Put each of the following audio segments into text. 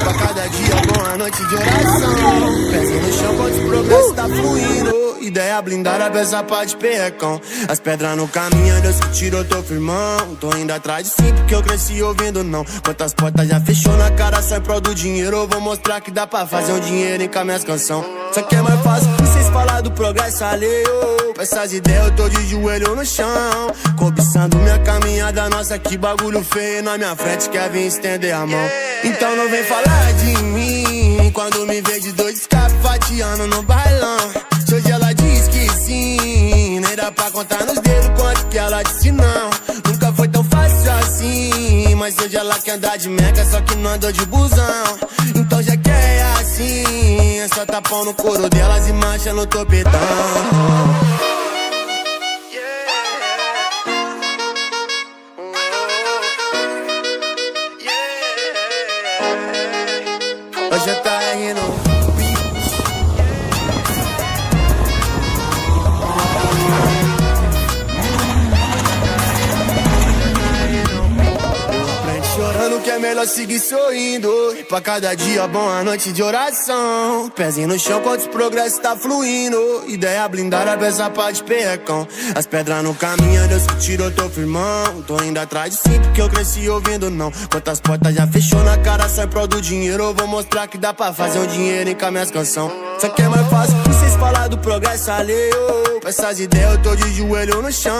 Pra cada dia bom, a noite de oração. Pezinho no chão, quanto o progresso tá fluindo. Ideia blindada, peça pá de perrecão. As pedras no caminho, Deus que tirou, tô firmão. Tô indo atrás de sim, porque eu cresci ouvindo não. Quantas portas já fechou na cara, só em prol do dinheiro. Eu vou mostrar que dá pra fazer um dinheiro com as minhas canções. Só que é mais fácil vocês falar do progresso alheio. Com essas ideias eu tô de joelho no chão, cobiçando minha caminhada, nossa que bagulho feio. Na minha frente quer vir estender a mão. Então não vem falar de mim quando me vê de dois escapes fatiando no bailão. Se hoje ela diz que sim, nem dá pra contar nos dedos quanto que ela disse não. Nunca foi tão fácil assim, mas hoje ela quer andar de meca, só que não andou de busão. Então já que é assim, é só tapão no couro delas e marcha no topetão. Hoje eu tá rindo. Chorando que é melhor seguir sorrindo. E pra cada dia bom, a noite de oração. Pezinho no chão, quanto o progresso tá fluindo. Ideia blindada, peça pá de perrecão. As pedras no caminho, Deus que tirou, tô firmão. Tô indo atrás de sim, porque eu cresci ouvindo não. Quantas portas já fechou na cara, só em prol do dinheiro. Eu vou mostrar que dá pra fazer um dinheiro com as minhas canções. Só que é mais fácil vocês falar do progresso alheio. Com essas ideias eu tô de joelho no chão,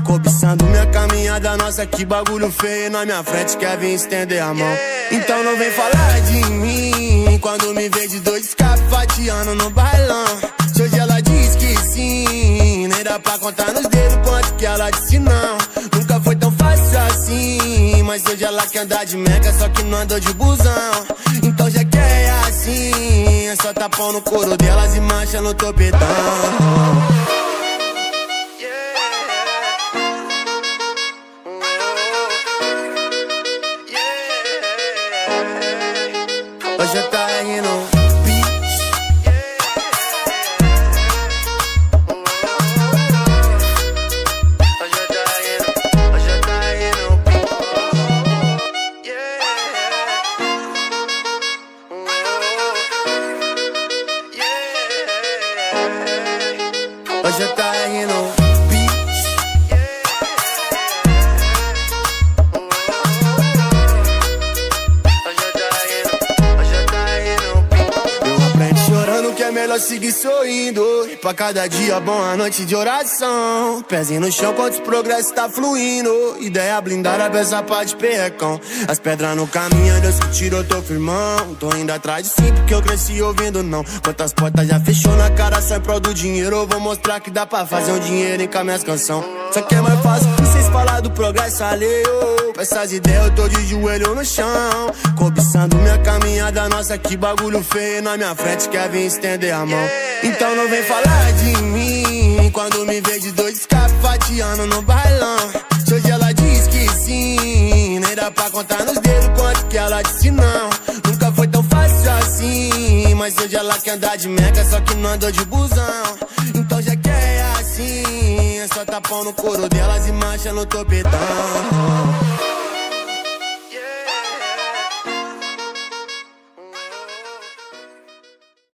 cobiçando minha caminhada, nossa que bagulho feio. Na minha frente quer vir estender a mão. Então não vem falar de mim quando me vê de dois escapes fatiando no bailão. Se hoje ela diz que sim, nem dá pra contar nos dedos quanto que ela disse não. Nunca foi tão fácil assim, mas hoje ela quer andar de meca, só que não andou de busão. Então já que é assim, é só tapão no couro delas e marcha no topetão. Hoje eu tá rindo. Hoje eu tá rindo. Chorando que é melhor seguir sorrindo. E pra cada dia bom, a noite de oração. Pezinho no chão, quanto o progresso tá fluindo. Ideia blindada, peça pá de perrecão. As pedras no caminho, Deus que tirou, tô firmão. Tô indo atrás de sim, porque eu cresci ouvindo não. Quantas portas já fechou na cara, só em prol do dinheiro. Eu vou mostrar que dá pra fazer um dinheiro com as minhas canções. Só que é mais fácil vocês falar do progresso alheio. Com essas ideias eu tô de joelho no chão, cobiçando minha caminhada, nossa que bagulho feio. Na minha frente quer vir estender a mão. Então não vem falar de mim quando me vê de dois escapes fatiando no bailão. Se hoje ela diz que sim, nem dá pra contar nos dedos quanto que ela disse não. Nunca foi tão fácil assim, mas hoje ela quer andar de meca, só que não andou de busão. Então já que é assim, é só tapão no couro delas e marcha no topetão.